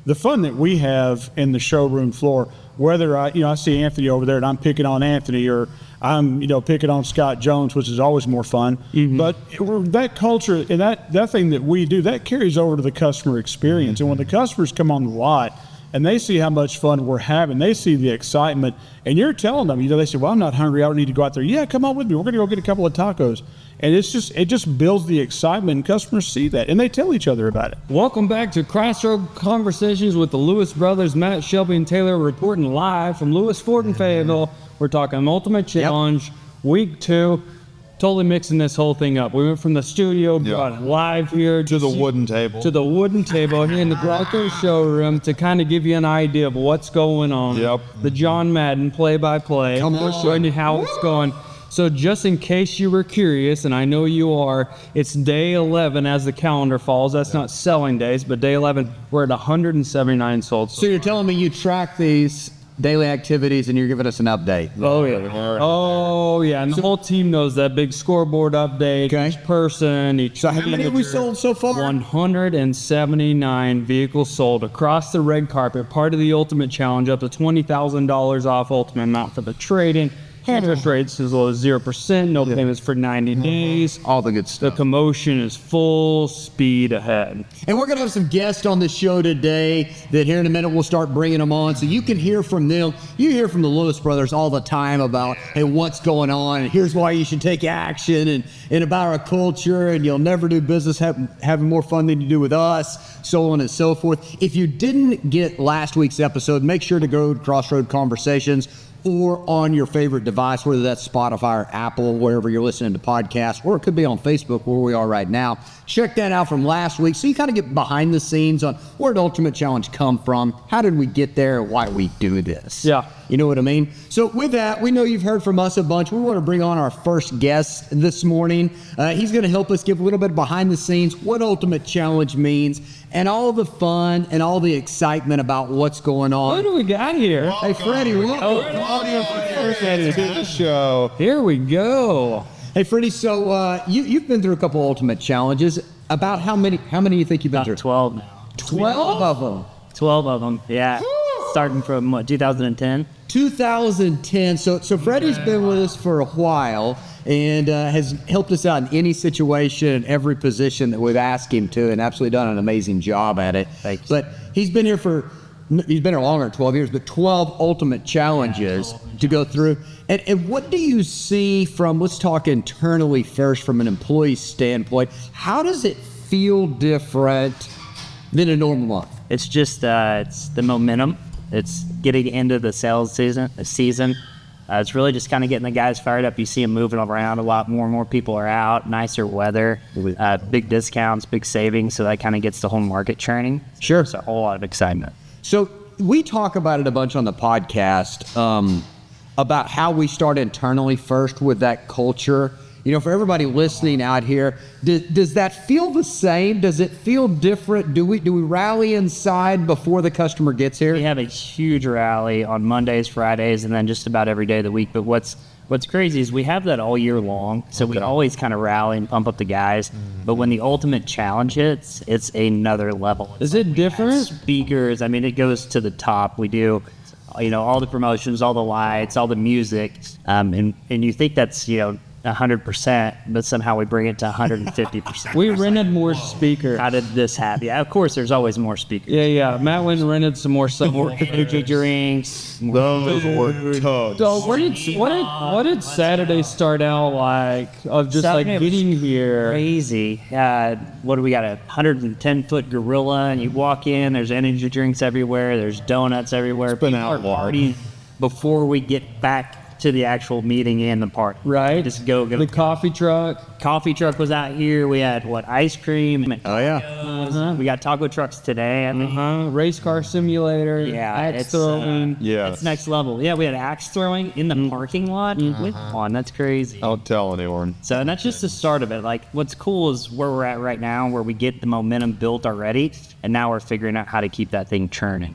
the fun that we have in the showroom floor, whether I see Anthony over there and I'm picking on Anthony, or I'm, picking on Scott Jones, which is always more fun. But that culture and that thing that we do, that carries over to the customer experience. And when the customers come on the lot and they see how much fun we're having, they see the excitement, and you're telling them, they say, well, I'm not hungry, I don't need to go out there. Yeah, come on with me. We're going to go get a couple of tacos. And it just builds the excitement, and customers see that, and they tell each other about it. Welcome back to Crossroad Conversations with the Lewis brothers, Matt, Shelby, and Taylor, reporting live from Lewis Ford in Fayetteville. We're talking Ultimate Challenge, Week 2. Totally mixing this whole thing up. We went from the studio, brought it live here to the wooden table. To the wooden table here in the Bronco showroom to kind of give you an idea of what's going on. The John Madden play-by-play. We're showing you how it's going. So just in case you were curious, and I know you are, it's day 11 as the calendar falls. That's not selling days, but day 11, we're at 179 sold. So you're telling me you track these daily activities and you're giving us an update? Oh yeah, and the whole team knows that big scoreboard update. Each person, each. So how many have we sold so far? 179 vehicles sold across the red carpet, part of the Ultimate Challenge, up to $20,000 off Ultimate amount for the trade-in. Interest rates as low as 0%, no payments for 90 days. All the good stuff. The commotion is full speed ahead. And we're going to have some guests on the show today that here in a minute we'll start bringing them on so you can hear from them. You hear from the Lewis brothers all the time about, hey, what's going on, and here's why you should take action, and about our culture, and you'll never do business having more fun than you do with us, so on and so forth. If you didn't get last week's episode, make sure to go to Crossroad Conversations or on your favorite device, whether that's Spotify or Apple, wherever you're listening to podcasts, or it could be on Facebook where we are right now. Check that out from last week so you kind of get behind the scenes on where did Ultimate Challenge come from, how did we get there, why we do this. Yeah. You know what I mean? So with that, we know you've heard from us a bunch. We want to bring on our first guest this morning. He's going to help us give a little bit behind the scenes, what Ultimate Challenge means, and all the fun and all the excitement about what's going on. What do we got here? Hey, Freddie, welcome. To the show. Here we go. Hey, Freddie, so you've been through a couple Ultimate Challenges. About how many do you think you've been through? 12 now. 12 of them? 12 of them, yeah. Starting from, 2010? 2010. So Freddie's been with us for a while and has helped us out in any situation, in every position that we've asked him to, and absolutely done an amazing job at it. Thanks. But he's been here longer than 12 years, but 12 Ultimate Challenges to go through. And what do you see from, let's talk internally first, from an employee standpoint, how does it feel different than a normal month? It's just, it's the momentum. It's getting into the sales season. It's really just kind of getting the guys fired up. You see them moving around a lot more and more people are out, nicer weather, big discounts, big savings. So that kind of gets the whole market churning. Sure. It's a whole lot of excitement. So we talk about it a bunch on the podcast, about how we start internally first with that culture. For everybody listening out here, does that feel the same? Does it feel different? Do we rally inside before the customer gets here? We have a huge rally on Mondays, Fridays, and then just about every day of the week. But what's crazy is we have that all year long. So we always kind of rally and pump up the guys. But when the Ultimate Challenge hits, it's another level. Is it different? Speakers, it goes to the top. We do, all the promotions, all the lights, all the music. And you think that's, 100%, but somehow we bring it to 150%. We rented more speakers. How did this happen? Yeah, of course, there's always more speakers. Yeah. Matt went and rented some more stuff. More energy drinks. Those were tons. So what did Saturday start out like? Of just Saturday like getting here? Crazy. What do we got? A 110-foot gorilla, and you walk in. There's energy drinks everywhere. There's donuts everywhere. It's been out partying before we get back to the actual meeting and the party. Right. Just go. The coffee truck. Coffee truck was out here. We had ice cream. Oh yeah. We got taco trucks today. Race car simulator. Yeah. Axe throwing. It's next level. Yeah, we had axe throwing in the parking lot. Come on, that's crazy. Don't tell anyone. So, and that's just the start of it. Like, what's cool is where we're at right now, where we get the momentum built already, and now we're figuring out how to keep that thing churning.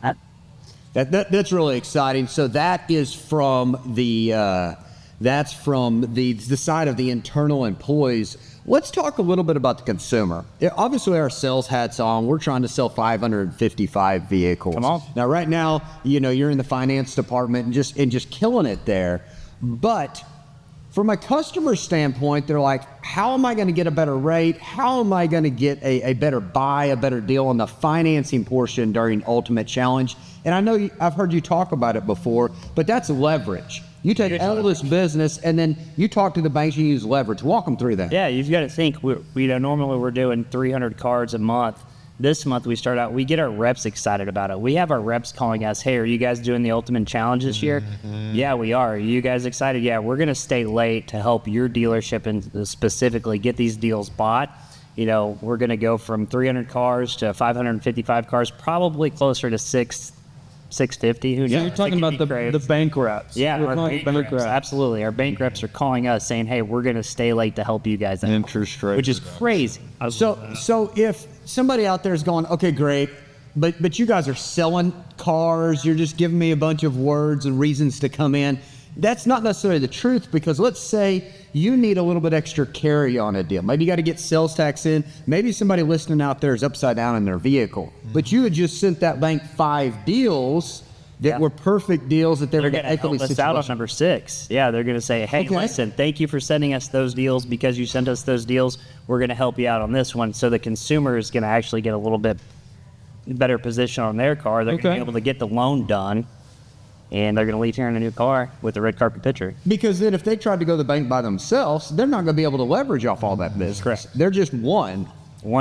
That's really exciting. So that is from the side of the internal employees. Let's talk a little bit about the consumer. Obviously, our sales hats on. We're trying to sell 555 vehicles. Come on. Now, right now, you're in the finance department and just killing it there. But from a customer standpoint, they're like, how am I going to get a better rate? How am I going to get a better buy, a better deal on the financing portion during Ultimate Challenge? And I know I've heard you talk about it before, but that's leverage. You take all this business and then you talk to the banks, you use leverage. Walk them through that. Yeah, you've got to think. Normally we're doing 300 cars a month. This month we start out, we get our reps excited about it. We have our reps calling us, hey, are you guys doing the Ultimate Challenge this year? Yeah, we are. Are you guys excited? Yeah, we're going to stay late to help your dealership and specifically get these deals bought. We're going to go from 300 cars to 555 cars, probably closer to 650. Who knows? You're talking about the bank reps. Yeah, We're our calling bank bank reps, absolutely. Our bank reps are calling us saying, hey, we're going to stay late to help you guys out. Interest rate. Which is crazy. So if somebody out there is going, okay, great, but you guys are selling cars, you're just giving me a bunch of words and reasons to come in. That's not necessarily the truth, because let's say you need a little bit extra carry on a deal. Maybe you got to get sales tax in. Maybe somebody listening out there is upside down in their vehicle, but you had just sent that bank 5 deals that were perfect deals that they were going to help us out on number 6. Yeah, they're going to say, hey, listen, thank you for sending us those deals. Because you sent us those deals, we're going to help you out on this one. So the consumer is going to actually get a little bit better position on their car. They're going to be able to get the loan done, and they're going to leave here in a new car with a red carpet picture. Because then if they tried to go to the bank by themselves, they're not going to be able to leverage off all that business. Correct. They're just one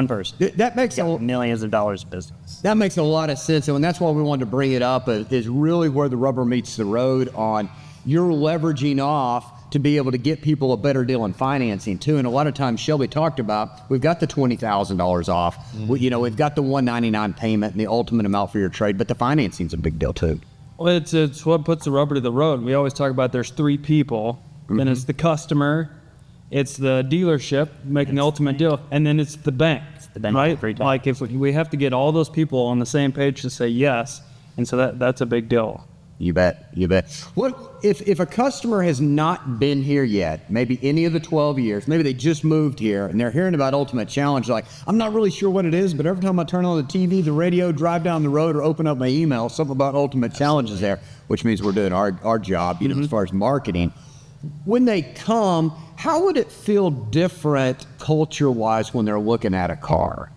person. That makes millions of dollars of business. That makes a lot of sense, and that's why we wanted to bring it up. Is really where the rubber meets the road on. You're leveraging off to be able to get people a better deal in financing too. And a lot of times, Shelby talked about, we've got the $20,000 off. We've got the $199 payment and the ultimate amount for your trade, but the financing's a big deal too. Well, it's what puts the rubber to the road. We always talk about there's 3 people. Then it's the customer, it's the dealership making the ultimate deal, and then it's the bank. The bank, right? Like if we have to get all those people on the same page to say yes, and so that's a big deal. You bet. What if a customer has not been here yet, maybe any of the 12 years, maybe they just moved here and they're hearing about Ultimate Challenge, like, I'm not really sure what it is, but every time I turn on the TV, the radio, drive down the road, or open up my email, something about Ultimate Challenge is there, which means we're doing our job, as far as marketing. When they come, how would it feel different culture-wise when they're looking at a car?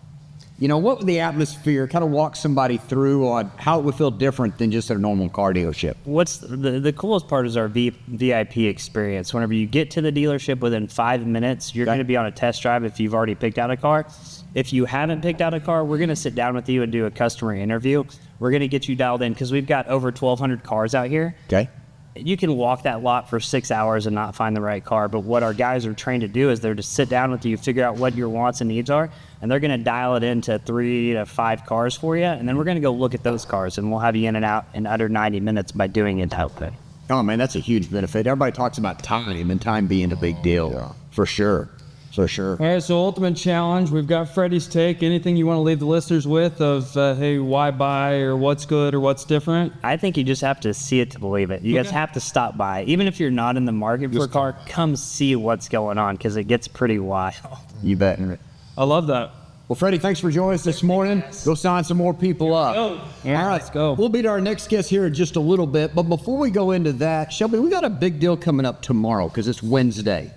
What would the atmosphere kind of walk somebody through on how it would feel different than just a normal car dealership? What's the coolest part is our VIP experience. Whenever you get to the dealership, within 5 minutes, you're going to be on a test drive if you've already picked out a car. If you haven't picked out a car, we're going to sit down with you and do a customer interview. We're going to get you dialed in because we've got over 1,200 cars out here. Okay. You can walk that lot for 6 hours and not find the right car, but what our guys are trained to do is they're to sit down with you, figure out what your wants and needs are, and they're going to dial it into 3 to 5 cars for you, and then we're going to go look at those cars, and we'll have you in and out in under 90 minutes by doing it that way. Oh man, that's a huge benefit. Everybody talks about time, and time being a big deal, for sure. For sure. All right, so Ultimate Challenge, we've got Freddie's take. Anything you want to leave the listeners with of, hey, why buy, or what's good, or what's different? I think you just have to see it to believe it. You guys have to stop by. Even if you're not in the market for a car, come see what's going on, because it gets pretty wild. You bet. I love that. Well, Freddie, thanks for joining us this morning. Go sign some more people up. Yeah, all right, let's go. We'll be to our next guest here in just a little bit. But before we go into that, Shelby, we got a big deal coming up tomorrow because it's Wednesday.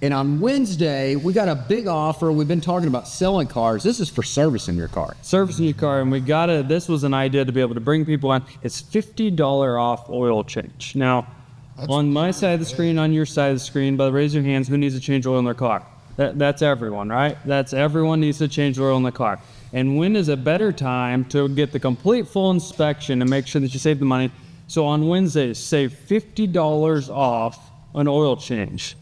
And on Wednesday, we got a big offer. We've been talking about selling cars. This is for servicing your car. Servicing your car, and this was an idea to be able to bring people on. It's $50 off oil change. Now, on my side of the screen, on your side of the screen, by raise your hands, who needs to change oil in their car? That's everyone, right? That's everyone needs to change oil in the car. And when is a better time to get the complete full inspection and make sure that you save the money? So on Wednesdays, save $50 off an oil change.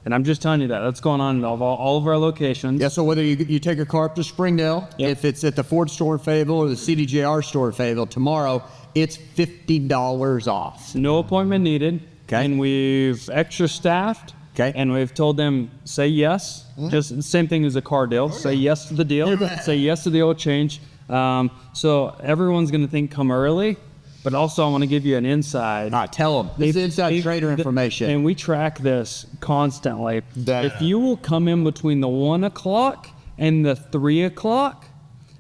And I'm just telling you that's going on in all of our locations. Yeah, so whether you take a car up to Springdale, if it's at the Ford store in Fayetteville or the CDJR store in Fayetteville, tomorrow it's $50 off. No appointment needed. Okay. And we've extra staffed. Okay. And we've told them, say yes. Just the same thing as a car deal. Say yes to the deal. Say yes to the oil change. So everyone's going to think come early. But also, I want to give you an inside. All right, tell them. This is inside trader information. And we track this constantly. That- If you will come in between the 1 o'clock and the 3 o'clock,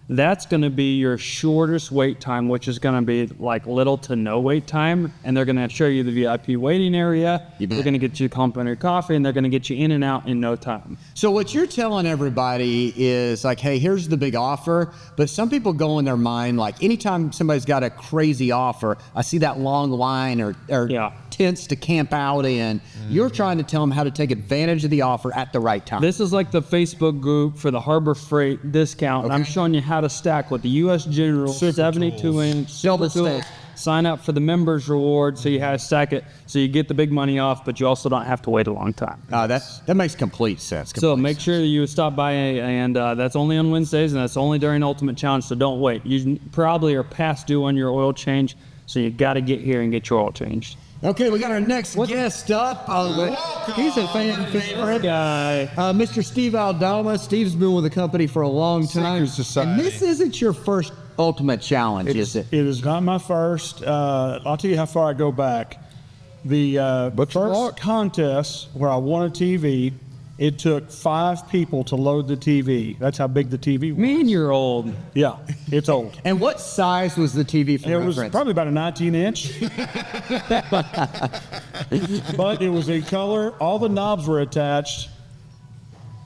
that's going to be your shortest wait time, which is going to be like little to no wait time. And they're going to show you the VIP waiting area. You bet. They're going to get you complimentary coffee, and they're going to get you in and out in no time. So what you're telling everybody is like, hey, here's the big offer. But some people go in their mind, like anytime somebody's got a crazy offer, I see that long line or Yeah. tents to camp out in. You're trying to tell them how to take advantage of the offer at the right time. This is like the Facebook group for the Harbor Freight discount. And I'm showing you how to stack with the U.S. General 72-inch Double Super stack. Tools. Sign up for the members reward, so you have to stack it, so you get the big money off, but you also don't have to wait a long time. That makes complete sense. So make sure you stop by, and that's only on Wednesdays, and that's only during Ultimate Challenge. So don't wait. You probably are past due on your oil change, so you got to get here and get your oil changed. Okay, we got our next guest up. He's a fan favorite Guy. Mr. Steve Aldama. Steve's been with the company for a long time. Secret society. And this isn't your first Ultimate Challenge, is it? It is not my first. I'll tell you how far I go back. The first contest where I won a TV, it took 5 people to load the TV. That's how big the TV was. Man, you're old. Yeah, it's old. And what size was the TV for It was reference? probably about a 19-inch. But it was a color. All the knobs were attached.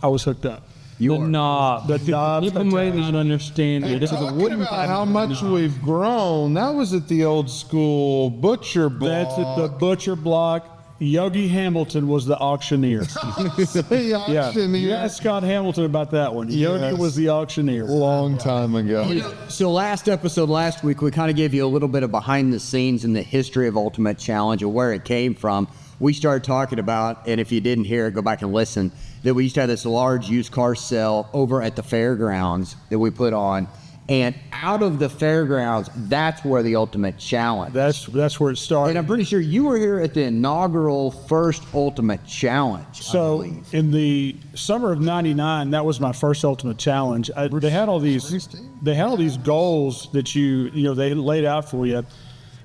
I was hooked up. The knob. The knobs People may not understand it. It's a Talking wooden about how much we've grown. That was at the old school butcher block. That's at the butcher block. Yogi Hamilton was the auctioneer. The Yeah. auctioneer. You asked Scott Hamilton about that one. Yogi Yes. was the auctioneer. Long time ago. So last week, we kind of gave you a little bit of behind the scenes in the history of Ultimate Challenge and where it came from. We started talking about, and if you didn't hear it, go back and listen, that we used to have this large used car sale over at the fairgrounds that we put on. And out of the fairgrounds, that's where the Ultimate Challenge. That's where it started. And I'm pretty sure you were here at the inaugural first Ultimate Challenge. I So believe. in the summer of '99, that was my first Ultimate Challenge. They had all these goals that they laid out for you,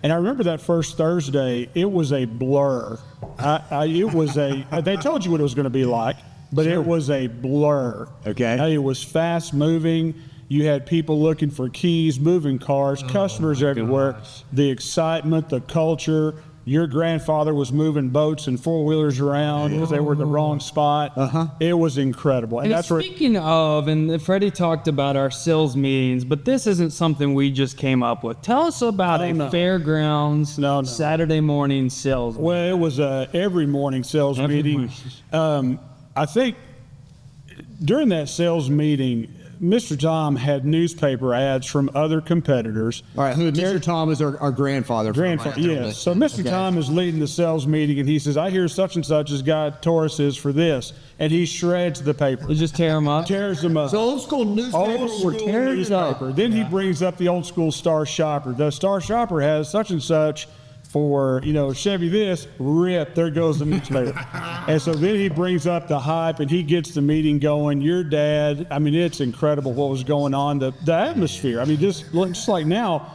and I remember that first Thursday. It was a blur. They told you what it was going to be like, but it was a blur. Okay. It was fast moving. You had people looking for keys, moving cars, customers everywhere. The excitement, the culture. Your grandfather was moving boats and 4-wheelers around because they were in the wrong spot. It was incredible. And And that's where speaking of, and Freddie talked about our sales meetings, but this isn't something we just came up with. Tell us about a no. fairgrounds No. Saturday morning sales. Well, it was a every morning sales Every meeting. I think during that sales meeting, Mr. Tom had newspaper ads from other competitors. All right, Mr. Tom is our grandfather. Grandfather, yes. So Mr. Tom is leading the sales meeting, and he says, "I hear such and such has got Tauruses for this," and he shreds the paper, You just tear them up. tears them up. So old school newspapers Old were school tearing it up. newspaper. Then he brings up the old school Star Shopper. The Star Shopper has such and such for, Chevy this, rip, there goes the newspaper. And so then he brings up the hype and he gets the meeting going. Your dad, it's incredible what was going on, the atmosphere. Just like now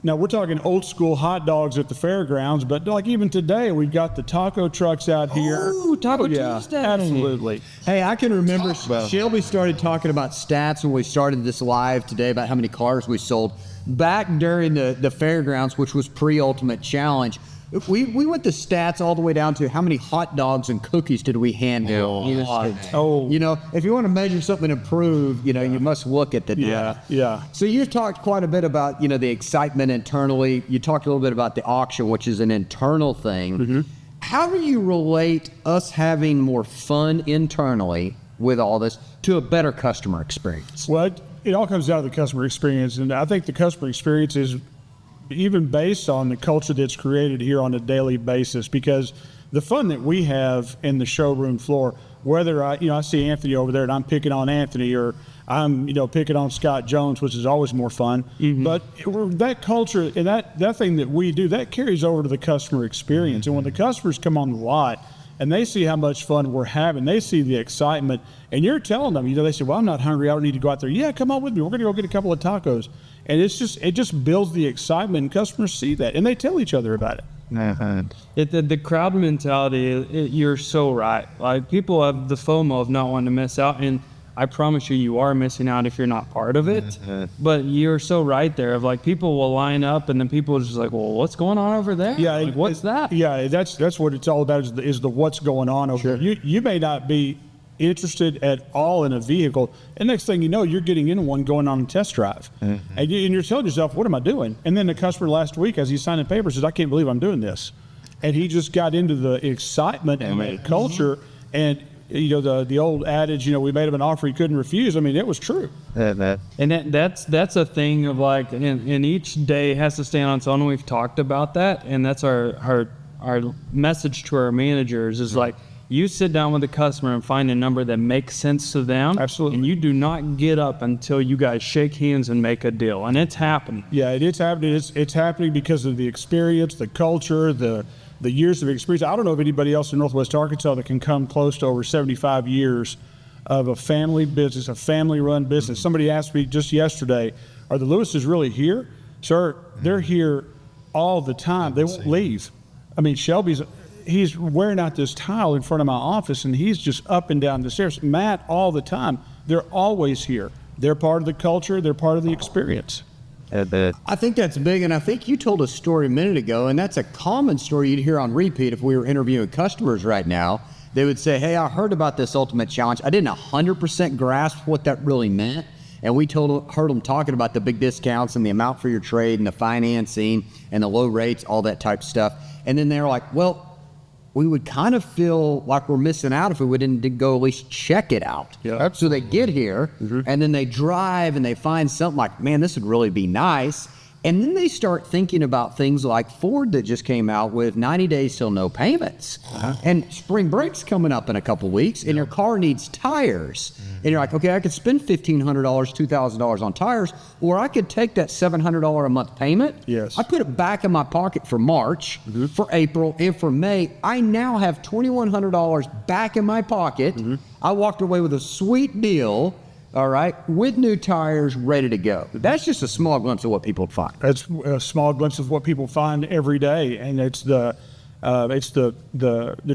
we're talking old school hot dogs at the fairgrounds, but like even today, we've got the taco trucks out here. Ooh, Taco yeah, Tuesday. absolutely. Hey, I can remember about it. Shelby started talking about stats when we started this live today about how many cars we sold. Back during the fairgrounds, which was pre-Ultimate Challenge, we went to stats all the way down to how many hot dogs and cookies did we hand out. Oh. If you want to measure something and improve, you must look at the data. Yeah. So you've talked quite a bit about, the excitement internally. You talked a little bit about the auction, which is an internal thing. Mm-hmm. How do you relate us having more fun internally with all this to a better customer experience? Well, it all comes down to the customer experience, and I think the customer experience is even based on the culture that's created here on a daily basis, because the fun that we have in the showroom floor, whether I see Anthony over there and I'm picking on Anthony, or I'm picking on Scott Jones, which is always more fun. But that culture and that thing that we do, that carries over to the customer experience. And when the customers come on the lot and they see how much fun we're having. They see the excitement, and you're telling them, they say, well, I'm not hungry. I don't need to go out there. Yeah, come on with me. We're going to go get a couple of tacos. And it just builds the excitement, and customers see that, and they tell each other about it. The crowd mentality, you're so right. Like, people have the FOMO of not wanting to miss out, and I promise you are missing out if you're not part of it. But you're so right there of like, people will line up and then people are just like, well, what's going on over there? Yeah, like, what's that? Yeah, that's what it's all about is the what's going on over there. You may not be interested at all in a vehicle, and next thing you know, you're getting in one going on a test drive, and you're telling yourself, what am I doing? And then the customer last week, as he's signing papers, says, I can't believe I'm doing this. And he just got into the excitement and the culture, and the old adage, we made him an offer he couldn't refuse. I mean, it was true. And that's a thing of like, and each day has to stand on its own. We've talked about that, and that's our message to our managers is like, you sit down with the customer and find a number that makes sense to them. Absolutely. And you do not get up until you guys shake hands and make a deal. And it's happening. Yeah, it's happening. It's happening because of the experience, the culture, the years of experience. I don't know of anybody else in Northwest Arkansas that can come close to over 75 years of a family business, a family-run business. Somebody asked me just yesterday, are the Lewises really here? Sir, they're here all the time. They won't leave. I mean, he's wearing out this tile in front of my office, and he's just up and down the stairs. Matt, all the time. They're always here. They're part of the culture. They're part of the experience. I think that's big, and I think you told a story a minute ago, and that's a common story you'd hear on repeat if we were interviewing customers right now. They would say, hey, I heard about this Ultimate Challenge. I didn't 100% grasp what that really meant, and we heard them talking about the big discounts and the amount for your trade and the financing and the low rates, all that type of stuff. And then they're like, well, we would kind of feel like we're missing out if we didn't go at least check it out. Yeah. So they get here, and then they drive and they find something like, man, this would really be nice. And then they start thinking about things like Ford that just came out with 90 days till no payments. And spring break's coming up in a couple weeks, and your car needs tires. And you're like, okay, I could spend $1,500, $2,000 on tires, or I could take that $700 a month payment. Yes. I put it back in my pocket for March, for April, and for May. I now have $2,100 back in my pocket. I walked away with a sweet deal, all right, with new tires, ready to go. That's just a small glimpse of what people find. That's a small glimpse of what people find every day, and it's the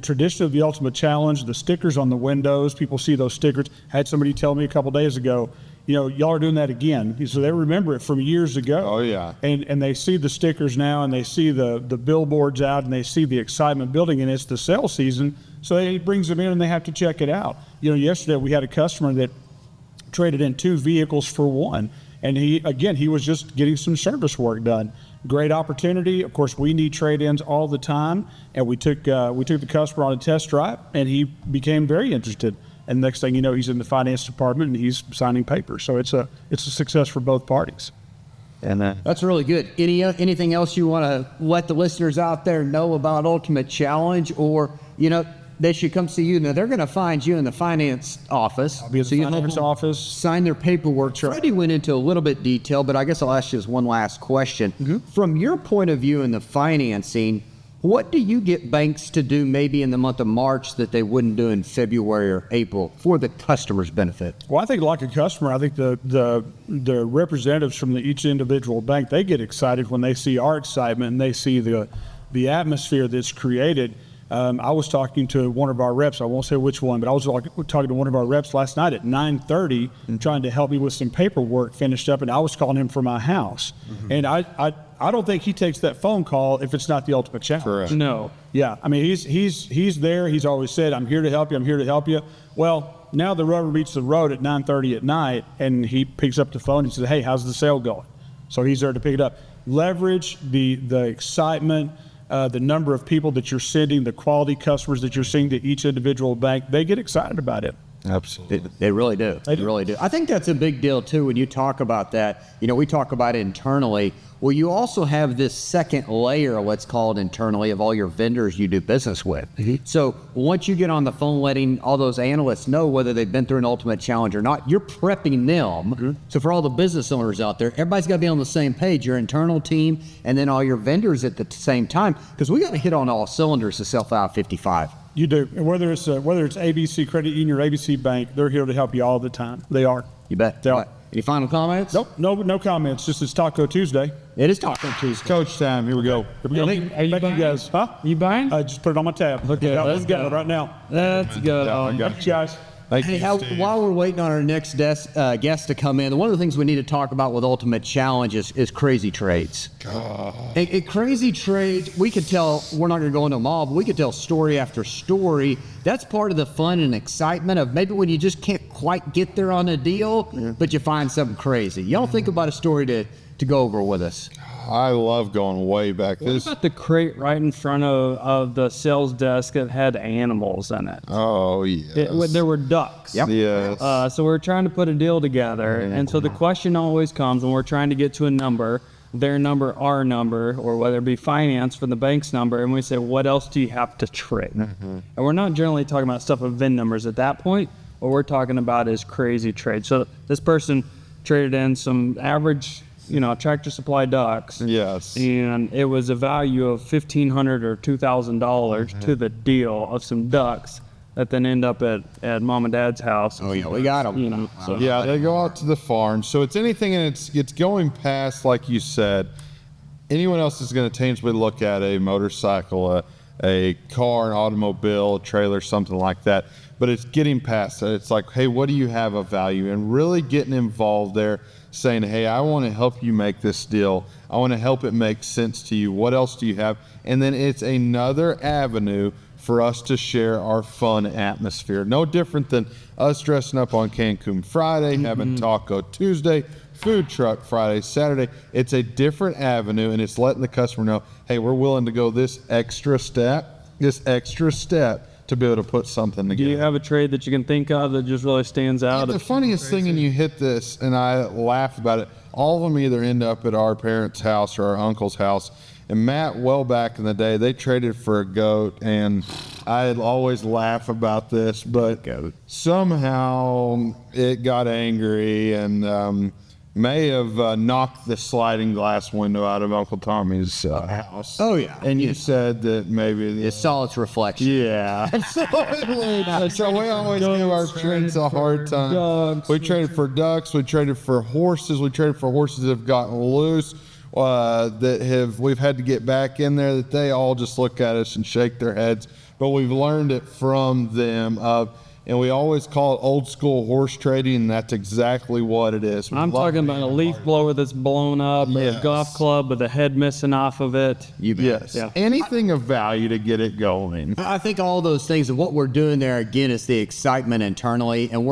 tradition of the Ultimate Challenge, the stickers on the windows. People see those stickers. Had somebody tell me a couple days ago, y'all are doing that again. So they remember it from years ago. Oh, yeah. And they see the stickers now, and they see the billboards out, and they see the excitement building, and it's the sale season. So it brings them in, and they have to check it out. Yesterday we had a customer that traded in 2 vehicles for 1. And he was just getting some service work done. Great opportunity. Of course, we need trade-ins all the time. And we took the customer on a test drive, and he became very interested. And next thing you know, he's in the finance department and he's signing papers. So it's a success for both parties. And that's really good. Anything else you want to let the listeners out there know about Ultimate Challenge, or they should come see you? Now, they're going to find you in the finance office. I'll be in the finance office. Sign their paperwork. Sure. Freddie went into a little bit detail, but I guess I'll ask you just one last question. From your point of view in the financing, what do you get banks to do maybe in the month of March that they wouldn't do in February or April for the customer's benefit? Well, I think like a customer, I think the representatives from each individual bank, they get excited when they see our excitement and they see the atmosphere that's created. I was talking to one of our reps. I won't say which one, but I was talking to one of our reps last night at 9:30, trying to help me with some paperwork finished up, and I was calling him from my house. And I don't think he takes that phone call if it's not the Ultimate Challenge. Correct. No. Yeah, I mean he's there. He's always said, "I'm here to help you. I'm here to help you." Well, now the rubber meets the road at 9:30 at night, and he picks up the phone and says, "Hey, how's the sale going?" So he's there to pick it up. Leverage the excitement. The number of people that you're sending, the quality customers that you're seeing to each individual bank, they get excited about it. Absolutely. They really do. They really do. I think that's a big deal, too, when you talk about that. We talk about it internally. Well, you also have this second layer, let's call it internally, of all your vendors you do business with. So once you get on the phone letting all those analysts know whether they've been through an Ultimate Challenge or not, you're prepping them. So for all the business owners out there, everybody's got to be on the same page, your internal team and then all your vendors at the same time, because we got to hit on all cylinders to sell 555. You do. And whether it's ABC Credit Union or ABC Bank, they're here to help you all the time. They are. You bet. They are. Any final comments? Nope. No comments. Just it's Taco Tuesday. It is Taco Tuesday. Coach time. Here we go. Here we go. Are you Thank you buying? guys. Huh? You buying? Just put it on my tab. Okay, Yeah, let's go. right now. Let's go. I got Thanks, guys. Thank Hey, you, Steve. while we're waiting on our next guest to come in, one of the things we need to talk about with Ultimate Challenge is crazy trades. And crazy trades, we could tell, we're not going to go into them all, but we could tell story after story. That's part of the fun and excitement of maybe when you just can't quite get there on a deal, but you find something crazy. Y'all think about a story to go over with us. I love going way back. What about the crate right in front of the sales desk that had animals in it? Oh, yes. There were ducks. Yep. Yes. So we're trying to put a deal together, and so the question always comes when we're trying to get to a number, their number, our number, or whether it be finance for the bank's number, and we say, what else do you have to trade? And we're not generally talking about stuff with VIN numbers at that point. What we're talking about is crazy trade. So this person traded in some average, Tractor Supply ducks. Yes. And it was a value of $1,500 or $2,000 to the deal of some ducks that then end up at mom and dad's house. Oh, yeah, we got them. So Yeah, they go out to the farm. So it's anything, and it's going past, like you said, anyone else is going to tangibly look at a motorcycle, a car, an automobile, a trailer, something like that. But it's getting past that. It's like, hey, what do you have of value? And really getting involved there, saying, hey, I want to help you make this deal. I want to help it make sense to you. What else do you have? And then it's another avenue for us to share our fun atmosphere. No different than us dressing up on Cancun Friday, having Taco Tuesday, food truck Friday, Saturday. It's a different avenue, and it's letting the customer know, hey, we're willing to go this extra step to be able to put something do together. you have a trade that you can think of that just really stands out? The funniest thing, and you hit this, and I laughed about it, all of them either end up at our parents' house or our uncle's house. And Matt, well back in the day, they traded for a goat, and I'd always laugh about this, but somehow it got angry and may have knocked the sliding glass window out of Uncle Tommy's house. Oh, yeah. And you said that maybe... It saw its reflection. Yeah. Absolutely. So we always give our trades a hard time. Ducks. We traded for ducks. We traded for horses. We traded for horses that have gotten loose, we've had to get back in there, that they all just look at us and shake their heads. But we've learned it from them. And we always call it old school horse trading, and that's exactly what it is. I'm talking about a leaf blower that's blown up, or a Yes. golf club with the head missing off of it. You bet. Yes. Yeah. Anything of value to get it going. I think all those things, and what we're doing there again is the excitement internally. And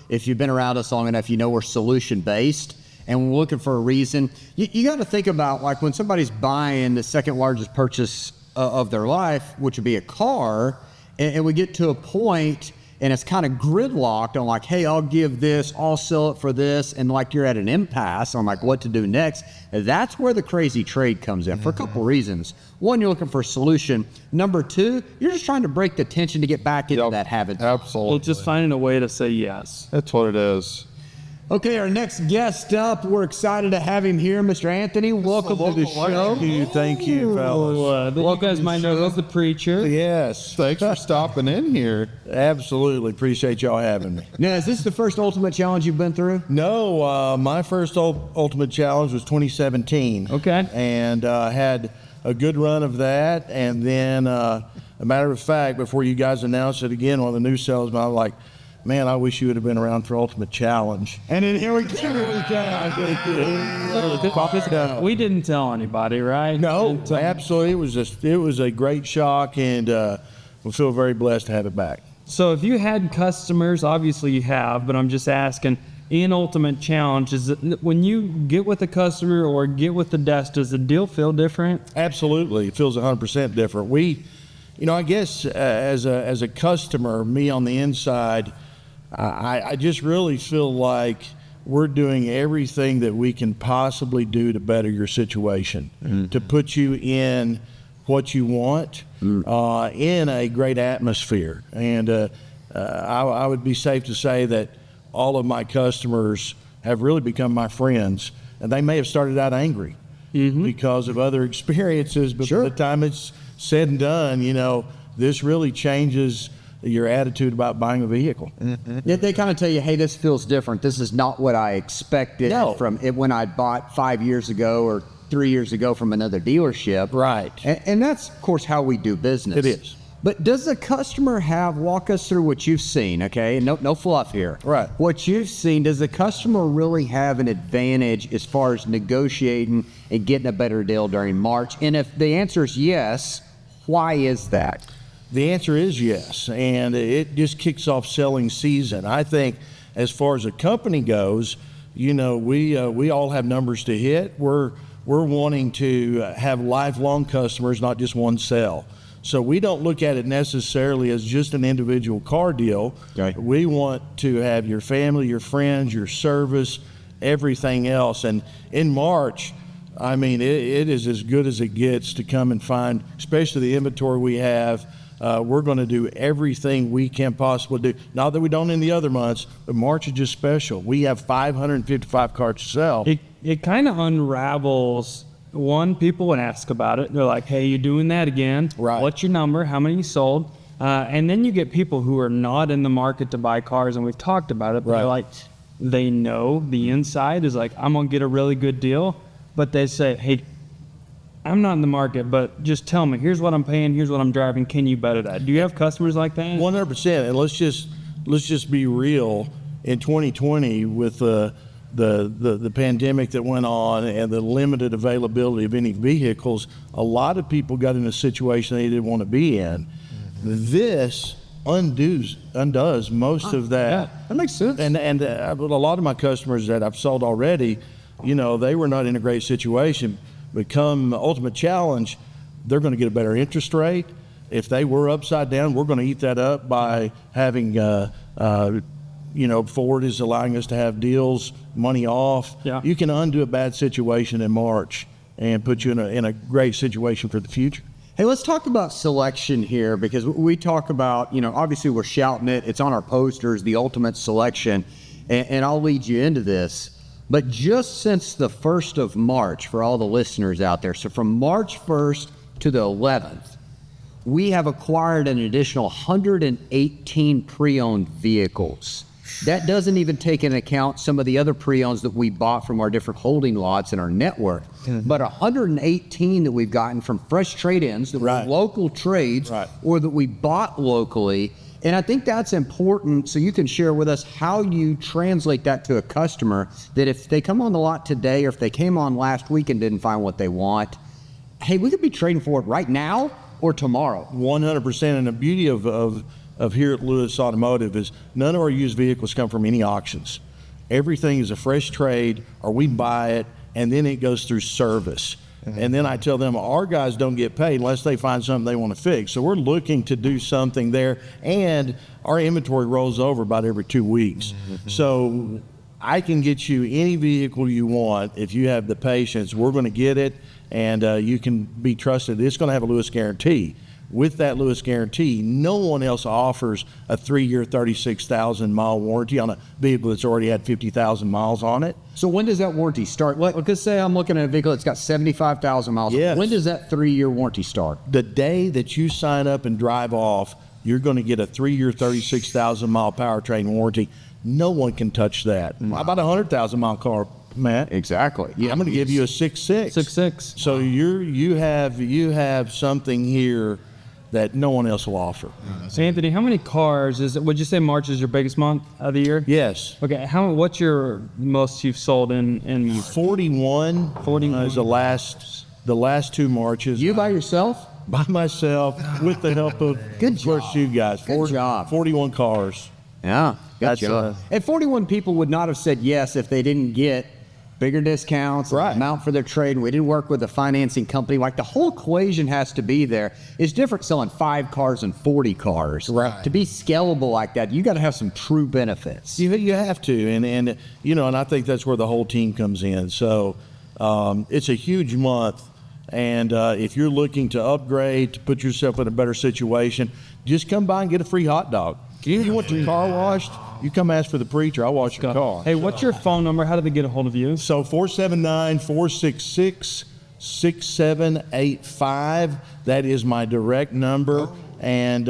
if you've been around us long enough, we're solution based, and we're looking for a reason. You got to think about, like, when somebody's buying the second largest purchase of their life, which would be a car, and we get to a point and it's kind of gridlocked on, like, hey, I'll give this, I'll sell it for this, and like you're at an impasse on like what to do next. That's where the crazy trade comes in for a couple reasons. One, you're looking for a solution. Number two, you're just trying to break the tension to get back into that habit. Absolutely. Well, just finding a way to say yes. That's what it is. Okay, our next guest up, we're excited to have him here, Mr. Anthony. Welcome to the show. Thank you, fellas. You guys might know as the preacher. Yes, Thanks for stopping in here. absolutely. Appreciate y'all having me. Now, is this the first Ultimate Challenge you've been through? No, my first Ultimate Challenge was 2017. Okay. And had a good run of that. And then, a matter of fact, before you guys announced it again, one of the new salesmen, I was like, man, I wish you would have been around for Ultimate Challenge. And then here we go. We didn't tell anybody, right? No, absolutely. It was a great shock, and we feel very blessed to have it back. So if you had customers, obviously you have, but I'm just asking, in Ultimate Challenge, is it, when you get with a customer or get with the desk, does the deal feel different? Absolutely. It feels 100% different. I guess as a customer, me on the inside, I just really feel like we're doing everything that we can possibly do to better your situation, to put you in what you want, in a great atmosphere. And I would be safe to say that all of my customers have really become my friends, and they may have started out angry because of other experiences, but by the time it's said and done, this really changes your attitude about buying a vehicle. They kind of tell you, hey, this feels different. This is not what I expected from it when I bought 5 years ago or 3 years ago from another dealership. Right. And that's, of course, how we do business. It is. But does the customer walk us through what you've seen, okay? No fluff here. Right. What you've seen, does the customer really have an advantage as far as negotiating and getting a better deal during March? And if the answer is yes, why is that? The answer is yes, and it just kicks off selling season. I think as far as a company goes, you know, we all have numbers to hit. We're wanting to have lifelong customers, not just one sale. So we don't look at it necessarily as just an individual car deal. Okay. We want to have your family, your friends, your service, everything else. And in March, I mean, it is as good as it gets to come and find, especially the inventory we have. We're going to do everything we can possibly do. Not that we don't in the other months, but March is just special. We have 555 cars to sell. It kind of unravels. One, people would ask about it. They're like, hey, you doing that again? Right. What's your number? How many you sold? And then you get people who are not in the market to buy cars, and we've talked about it, but they're like, they know the inside is like, I'm going to get a really good deal, but they say, hey, I'm not in the market, but just tell me, here's what I'm paying, here's what I'm driving, can you better that? Do you have customers like that? 100%. And let's just be real. In 2020, with the pandemic that went on and the limited availability of any vehicles, a lot of people got in a situation they didn't want to be in. This undoes most of that. Yeah, that makes sense. And a lot of my customers that I've sold already, you know, they were not in a great situation. But come Ultimate Challenge, they're going to get a better interest rate. If they were upside down, we're going to eat that up by having, you know, Ford is allowing us to have deals, money off. Yeah. You can undo a bad situation in March and put you in a great situation for the future. Hey, let's talk about selection here, because we talk about, you know, obviously we're shouting it. It's on our posters, the ultimate selection, and I'll lead you into this. But just since the 1st of March, for all the listeners out there, so from March 1st to the 11th, we have acquired an additional 118 pre-owned vehicles. That doesn't even take into account some of the other pre-owns that we bought from our different holding lots in our network. But 118 that we've gotten from fresh trade-ins, that were local trades, or that we bought locally. And I think that's important, so you can share with us how you translate that to a customer, that if they come on the lot today, or if they came on last week and didn't find what they want, hey, we could be trading for it right now or tomorrow. 100%. And the beauty of here at Lewis Automotive is none of our used vehicles come from any auctions. Everything is a fresh trade, or we buy it and then it goes through service. And then I tell them our guys don't get paid unless they find something they want to fix. So we're looking to do something there, and our inventory rolls over about every 2 weeks. So I can get you any vehicle you want if you have the patience. We're going to get it, and you can be trusted. It's going to have a Lewis guarantee. With that Lewis guarantee, no one else offers a 3-year, 36,000-mile warranty on a vehicle that's already had 50,000 miles on it. So when does that warranty start? Let's say I'm looking at a vehicle that's got 75,000 miles. Yes. When does that 3-year warranty start? The day that you sign up and drive off, you're going to get a 3-year, 36,000-mile powertrain warranty. No one can touch that. How about a 100,000-mile car, Matt? Exactly. Yeah, I'm going to give you a 6.6. 6.6. So you have something here that no one else will offer. So Anthony, how many cars is it? Would you say March is your biggest month of the year? Yes. Okay. What's your most you've sold in 41 is the last 2 Marches. You by yourself? By myself, with the help of, Good of course, you guys. Good job. 41 cars. Yeah. That's, Gotcha. And 41 people would not have said yes if they didn't get bigger discounts, amount for their trade. We didn't work with a financing company. Like, the whole equation has to be there. It's different selling 5 cars and 40 cars. Right. To be scalable like that, you got to have some true benefits. You have to, and you know, and I think that's where the whole team comes in. So it's a huge month, and if you're looking to upgrade, to put yourself in a better situation, just come by and get a free hot dog. You want your car washed? You come ask for the preacher. I'll wash your car. Hey, what's your phone number? How do they get a hold of you? So 479-466-6785. That is my direct number. And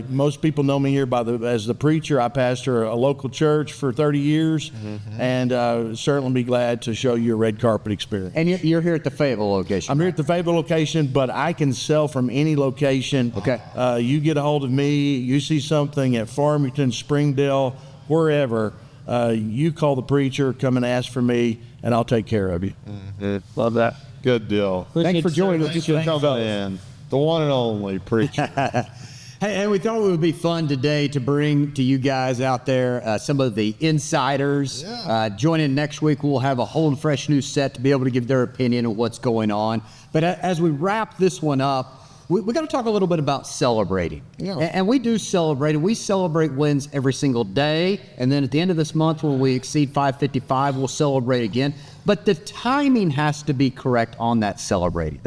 most people know me here as the preacher. I pastor a local church for 30 years, and certainly be glad to show you a red carpet experience. And you're here at the Fayetteville location. I'm here at the Fayetteville location, but I can sell from any location. Okay. You get a hold of me, you see something at Farmington, Springdale, wherever, you call the preacher, come and ask for me, and I'll take care of you. Love that. Good deal. Thanks for joining us. Man, the one and only preacher. Hey, and we thought it would be fun today to bring to you guys out there some of the insiders. Join in next week. We'll have a whole and fresh new set to be able to give their opinion of what's going on. But as we wrap this one up, we got to talk a little bit about celebrating. Yeah. And we do celebrate, and we celebrate wins every single day. And then at the end of this month, when we exceed 555, we'll celebrate again. But the timing has to be correct on that celebrating.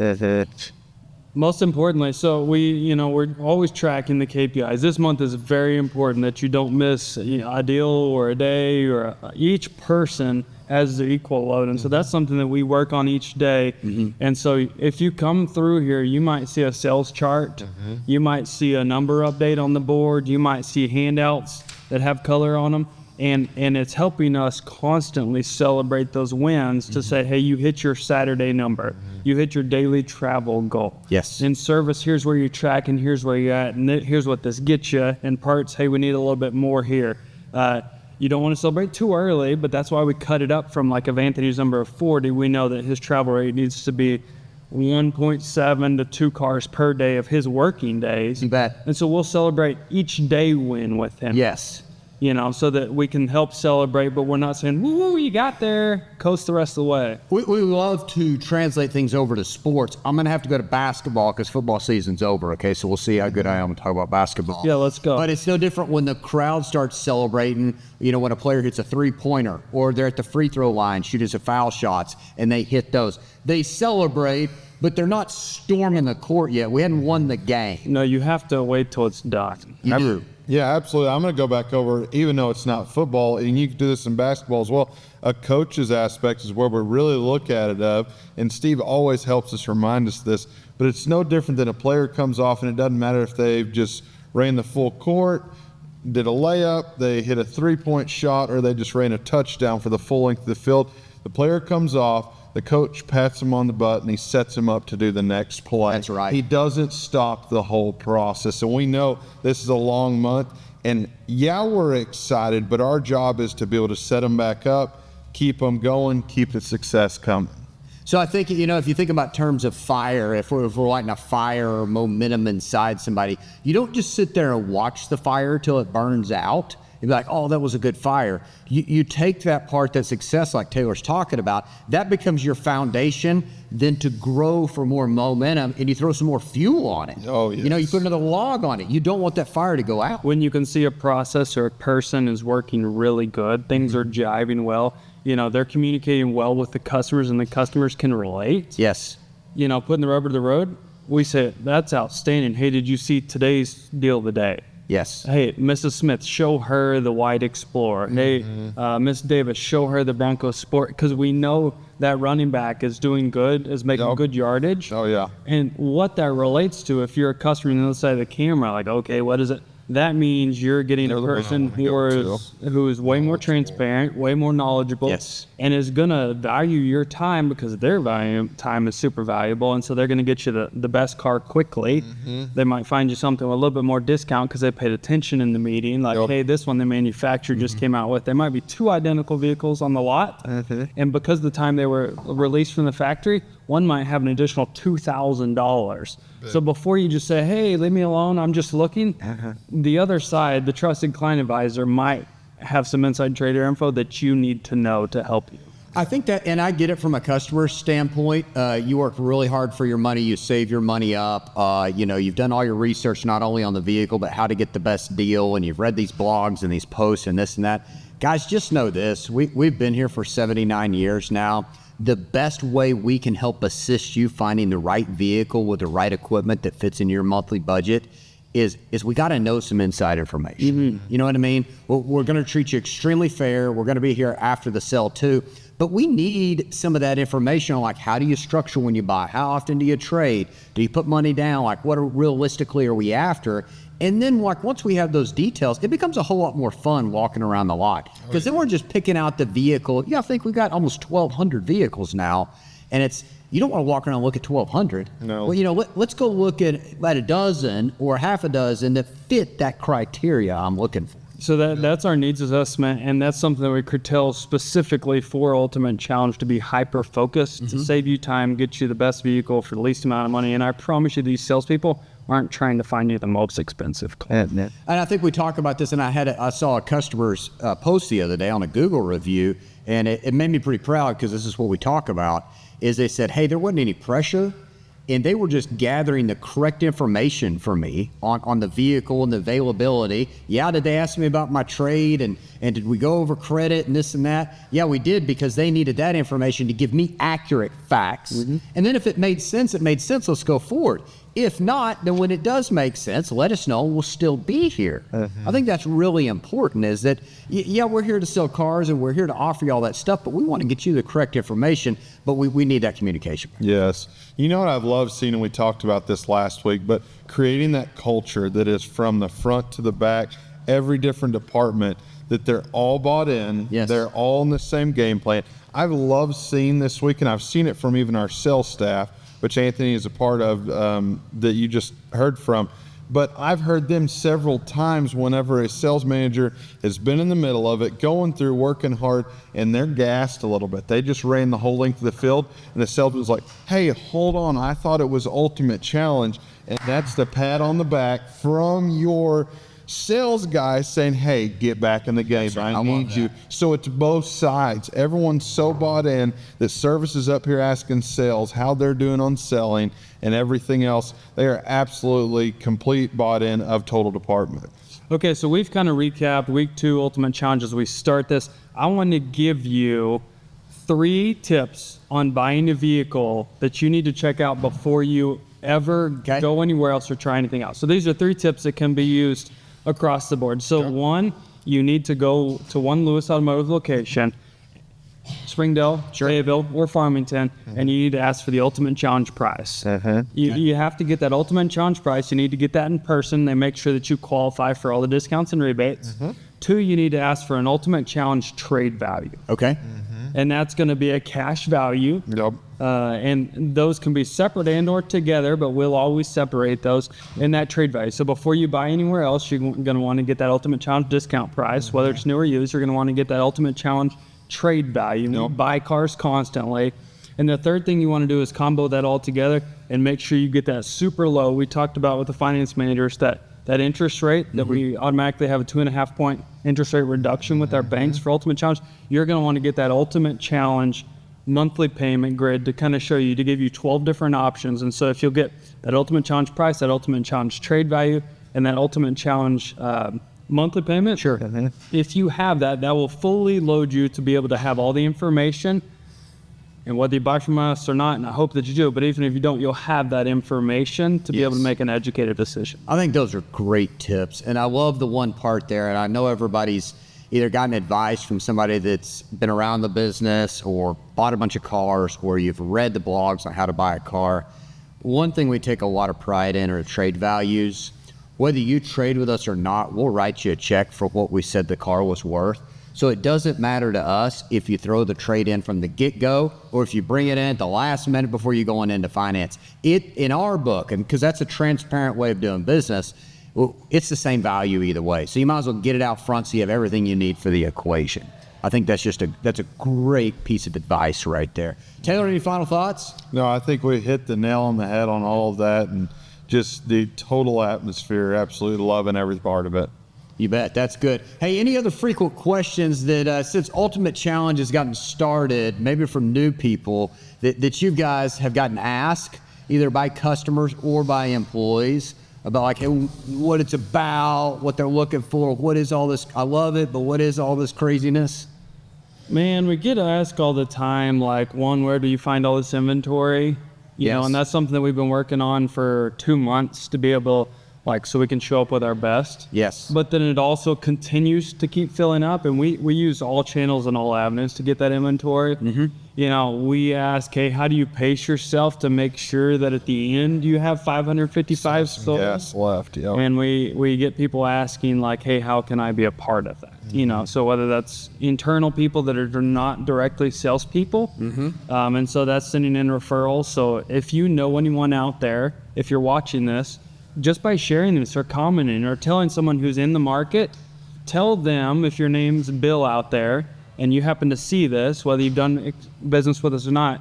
Most importantly, so we're always tracking the KPIs. This month is very important that you don't miss a deal or a day, or each person has the equal load. And so that's something that we work on each day. And so if you come through here, you might see a sales chart. You might see a number update on the board. You might see handouts that have color on them. And it's helping us constantly celebrate those wins to say, hey, you hit your Saturday number. You hit your daily travel goal. Yes. In service, here's where you're tracking, here's where you're at, and here's what this gets you. In parts, hey, we need a little bit more here. You don't want to celebrate too early, but that's why we cut it up from like if Anthony's number of 40, we know that his travel rate needs to be 1.7 to 2 cars per day of his working days. You bet. And so we'll celebrate each day win with him. Yes. So that we can help celebrate, but we're not saying, woo, you got there, coast the rest of the way. We love to translate things over to sports. I'm going to have to go to basketball because football season's over, okay? So we'll see how good I am to talk about basketball. Yeah, let's go. But it's no different when the crowd starts celebrating, when a player hits a three-pointer or they're at the free throw line shooting some foul shots and they hit those. They celebrate, but they're not storming the court yet. We hadn't won the game. No, you have to wait till it's done. You do. Yeah, absolutely. I'm going to go back over, even though it's not football, and you can do this in basketball as well, a coach's aspect is where we really look at it of, and Steve always helps us remind us this, but it's no different than a player comes off, and it doesn't matter if they've just ran the full court, did a layup, they hit a three-point shot, or they just ran a touchdown for the full length of the field. The player comes off, the coach pats him on the butt and he sets him up to do the next play. That's right. He doesn't stop the whole process. And we know this is a long month. And yeah, we're excited, but our job is to be able to set them back up, keep them going, keep the success coming. So I think, if you think about terms of fire, if we're lighting a fire or momentum inside somebody, you don't just sit there and watch the fire till it burns out. You'd be like, oh, that was a good fire. You take that part, that success like Taylor's talking about, that becomes your foundation, then to grow for more momentum, and you throw some more fuel on it. Oh, yes. You put another log on it. You don't want that fire to go out. When you can see a process or a person is working really good, things are jiving well, they're communicating well with the customers and the customers can relate. Yes. Putting the rubber to the road, we say, that's outstanding. Hey, did you see today's deal of the day? Yes. Hey, Mrs. Smith, show her the White Explorer. Hey, Miss Davis, show her the Bronco Sport, because we know that running back is doing good, is making good yardage. Oh, yeah. And what that relates to, if you're a customer on the other side of the camera, like, okay, what is it? That means you're getting a person who is way more transparent, way more knowledgeable, and is going to value your time because their time is super valuable. And so they're going to get you the best car quickly. They might find you something with a little bit more discount because they paid attention in the meeting. Like, hey, this one the manufacturer just came out with. There might be 2 identical vehicles on the lot. And because the time they were released from the factory, one might have an additional $2,000. So before you just say, hey, leave me alone, I'm just looking, the other side, the trusted client advisor, might have some inside trader info that you need to know to help you. I think that, and I get it from a customer standpoint. You work really hard for your money. You save your money up. You've done all your research, not only on the vehicle, but how to get the best deal. And you've read these blogs and these posts and this and that. Guys, just know this. We've been here for 79 years now. The best way we can help assist you finding the right vehicle with the right equipment that fits in your monthly budget is we got to know some inside information. You know what I mean? We're going to treat you extremely fair. We're going to be here after the sale too. But we need some of that information on, like, how do you structure when you buy? How often do you trade? Do you put money down? Like, what realistically are we after? And then, like, once we have those details, it becomes a whole lot more fun walking around the lot. Because then we're just picking out the vehicle. Yeah, I think we've got almost 1,200 vehicles now. And you don't want to walk around and look at 1,200. No. Well, let's go look at a dozen or half a dozen that fit that criteria I'm looking for. So that's our needs assessment, and that's something that we curtail specifically for Ultimate Challenge to be hyper-focused, to save you time, get you the best vehicle for the least amount of money. And I promise you, these salespeople aren't trying to find you the most expensive car. And I think we talk about this, and I saw a customer's post the other day on a Google review, and it made me pretty proud because this is what we talk about, is they said, hey, there wasn't any pressure, and they were just gathering the correct information for me on the vehicle and the availability. Yeah, did they ask me about my trade, and did we go over credit and this and that? Yeah, we did, because they needed that information to give me accurate facts. And then if it made sense, let's go forward. If not, then when it does make sense, let us know, we'll still be here. I think that's really important, is that, yeah, we're here to sell cars and we're here to offer you all that stuff, but we want to get you the correct information, but we need that communication. Yes. You know what I've loved seeing, and we talked about this last week, but creating that culture that is from the front to the back, every different department, that they're all bought in. Yes. They're all in the same game plan. I've loved seeing this week, and I've seen it from even our sales staff, which Anthony is a part of, that you just heard from. But I've heard them several times whenever a sales manager has been in the middle of it, going through, working hard, and they're gassed a little bit. They just ran the whole length of the field, and the salesman's like, hey, hold on, I thought it was Ultimate Challenge. And that's the pat on the back from your sales guy saying, hey, get back in the game. I need you. So it's both sides. Everyone's so bought in that service is up here asking sales how they're doing on selling and everything else. They are absolutely complete bought in of total department. Okay, so we've kind of recapped week 2 Ultimate Challenge as we start this. I want to give you 3 tips on buying a vehicle that you need to check out before you ever go anywhere else or try anything else. So these are 3 tips that can be used across the board. So one, you need to go to one Lewis Automotive location, Springdale, Fayetteville, or Farmington, and you need to ask for the Ultimate Challenge price. You have to get that Ultimate Challenge price. You need to get that in person. They make sure that you qualify for all the discounts and rebates. 2, you need to ask for an Ultimate Challenge trade value. Okay. And that's going to be a cash value. Yep. And those can be separate and or together, but we'll always separate those in that trade value. So before you buy anywhere else, you're going to want to get that Ultimate Challenge discount price. Whether it's new or used, you're going to want to get that Ultimate Challenge trade value. You buy cars constantly. And the third thing you want to do is combo that all together and make sure you get that super low. We talked about with the finance managers that interest rate that we automatically have a 2.5 point interest rate reduction with our banks for Ultimate Challenge. You're going to want to get that Ultimate Challenge monthly payment grid to kind of show you, to give you 12 different options. And so if you'll get that Ultimate Challenge price, that Ultimate Challenge trade value, and that Ultimate Challenge monthly payment, if you have that, that will fully load you to be able to have all the information. And whether you buy from us or not, and I hope that you do, but even if you don't, you'll have that information to be able to make an educated decision. I think those are great tips. And I love the one part there. And I know everybody's either gotten advice from somebody that's been around the business or bought a bunch of cars, or you've read the blogs on how to buy a car. One thing we take a lot of pride in are trade values. Whether you trade with us or not, we'll write you a check for what we said the car was worth. So it doesn't matter to us if you throw the trade in from the get-go or if you bring it in at the last minute before you going into finance. In our book, and because that's a transparent way of doing business, it's the same value either way. So you might as well get it out front so you have everything you need for the equation. I think that's a great piece of advice right there. Taylor, any final thoughts? No, I think we hit the nail on the head on all of that, and just the total atmosphere. Absolutely loving every part of it. You bet. That's good. Hey, any other frequent questions that since Ultimate Challenge has gotten started, maybe from new people, that you guys have gotten asked either by customers or by employees about, like, hey, what it's about, what they're looking for, what is all this? I love it, but what is all this craziness? Man, we get asked all the time, like, one, where do you find all this inventory? You know, and that's something that we've been working on for 2 months to be able to like so we can show up with our best. Yes. But then it also continues to keep filling up, and we use all channels and all avenues to get that inventory. You know, we ask, hey, how do you pace yourself to make sure that at the end you have 555 sold? Gas left. Yeah. And we get people asking like, hey, how can I be a part of that? You know, so whether that's internal people that are not directly salespeople, and so that's sending in referrals. So if you know anyone out there, if you're watching this, just by sharing this or commenting or telling someone who's in the market, tell them if your name's Bill out there and you happen to see this, whether you've done business with us or not,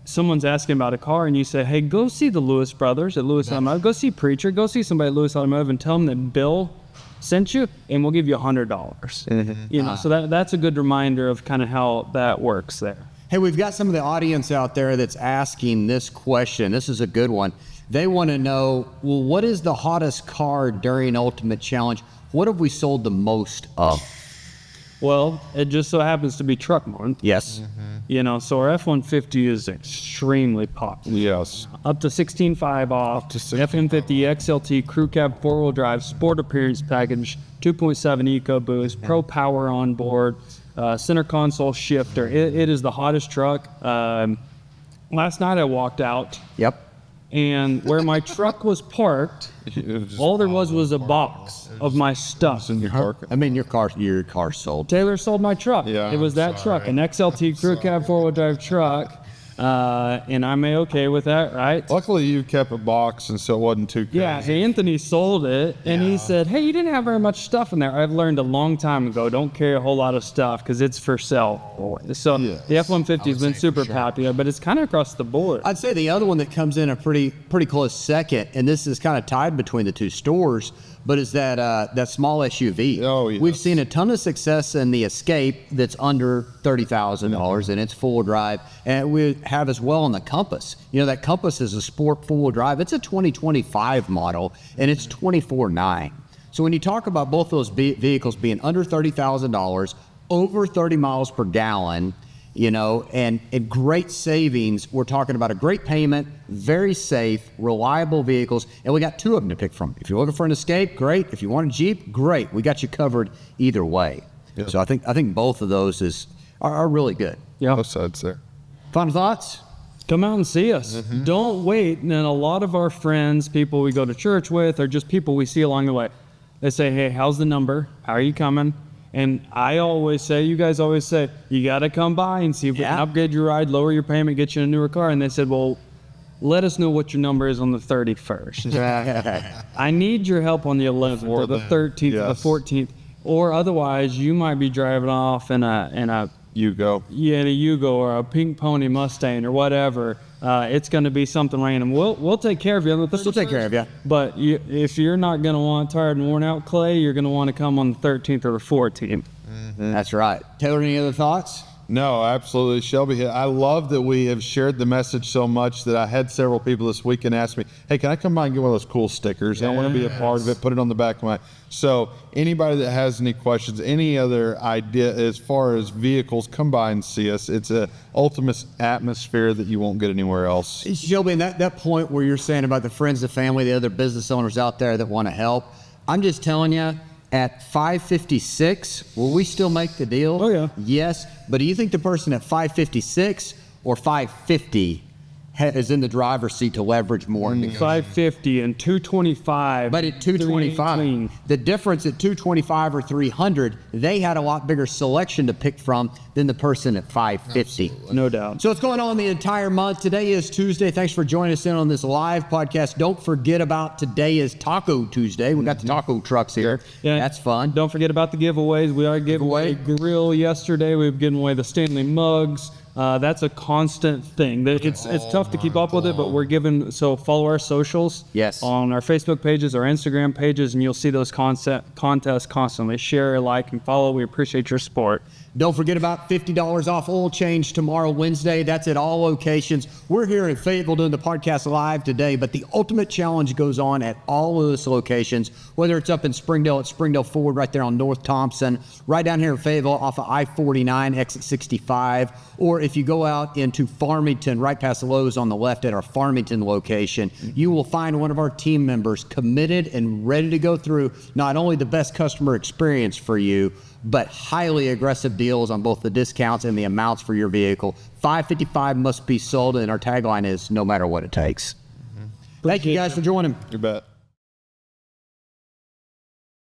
someone's asking about a car and you say, hey, go see the Lewis brothers at Lewis Automotive, go see Preacher, go see somebody at Lewis Automotive and tell them that Bill sent you and we'll give you $100. You know, so that's a good reminder of kind of how that works there. Hey, we've got some of the audience out there that's asking this question. This is a good one. They want to know, well, what is the hottest car during Ultimate Challenge? What have we sold the most of? Well, it just so happens to be truck month. Yes. You know, so our F-150 is extremely popular. Yes. Up to 16.5 off. F-150 XLT Crew Cab 4-wheel drive Sport Appearance Package, 2.7 EcoBoost, Pro Power on board, center console shifter. It is the hottest truck. Last night I walked out. Yep. And where my truck was parked, all there was a box of my stuff. I mean, your car sold. Taylor sold my truck. Yeah, It was that truck, an XLT Crew Cab 4-wheel drive truck. And I'm okay with that, right? Luckily, you kept a box, and so it wasn't too crazy. Yeah, Anthony sold it, and he said, hey, you didn't have very much stuff in there. I've learned a long time ago, don't carry a whole lot of stuff because it's for sale. So the F-150 has been super popular, but it's kind of across the board. I'd say the other one that comes in a pretty close second, and this is kind of tied between the two stores, but is that small SUV. Oh, yes. We've seen a ton of success in the Escape that's under $30,000 and it's full drive, and we have as well in the Compass. You know, that Compass is a sport full drive. It's a 2025 model and it's $24,900. So when you talk about both those vehicles being under $30,000, over 30 miles per gallon, you know, and great savings. We're talking about a great payment, very safe, reliable vehicles, and we got two of them to pick from. If you're looking for an Escape, great. If you want a Jeep, great. We got you covered either way. Yep. So I think both of those are really good. Yeah. Both sides there. Final thoughts? Come out and see us. Don't wait. And a lot of our friends, people we go to church with, or just people we see along the way, they say, hey, how's the number? How are you coming? And I always say, you guys always say, you got to come by and see if we can upgrade your ride, lower your payment, get you a newer car. And they said, well, let us know what your number is on the 31st. I need your help on the 11th or the 13th or the 14th. Or otherwise, you might be driving off in a Yugo. Yeah, in a Yugo or a Pink Pony Mustang or whatever. It's going to be something random. We'll take care of you on the 31st. We'll take care of you. But if you're not going to want tired and worn out clay, you're going to want to come on the 13th or the 14th. That's right. Taylor, any other thoughts? No, absolutely. Shelby, I love that we have shared the message so much that I had several people this weekend ask me, hey, can I come by and get one of those cool stickers? I want to be a part of it, put it on the back of my... So anybody that has any questions, any other idea as far as vehicles, come by and see us. It's a ultimate atmosphere that you won't get anywhere else. Shelby, and that point where you're saying about the friends, the family, the other business owners out there that want to help, I'm just telling you, at 556, will we still make the deal? Oh, yeah. Yes, but do you think the person at 556 or 550 is in the driver's seat to leverage more? 550 and 225. But at 225, the difference at 225 or 300, they had a lot bigger selection to pick from than the person at 550. No doubt. So what's going on the entire month? Today is Tuesday. Thanks for joining us in on this live podcast. Don't forget about today is Taco Tuesday. We got the taco trucks here. Yeah. That's fun. Don't forget about the giveaways. We are giving away a grill yesterday. We've given away the Stanley mugs. That's a constant thing. It's tough to keep up with it, but we're giving, so follow our socials. Yes. On our Facebook pages, our Instagram pages, and you'll see those contests constantly. Share, like, and follow. We appreciate your support. Don't forget about $50 off oil change tomorrow, Wednesday. That's at all locations. We're here in Fayetteville doing the podcast live today, but the ultimate challenge goes on at all of those locations, whether it's up in Springdale at Springdale Ford right there on North Thompson, right down here in Fayetteville off of I-49, exit 65, or if you go out into Farmington, right past the Lowe's on the left at our Farmington location, you will find one of our team members committed and ready to go through not only the best customer experience for you, but highly aggressive deals on both the discounts and the amounts for your vehicle. 555 must be sold, and our tagline is no matter what it takes. Thank you guys for joining. You bet.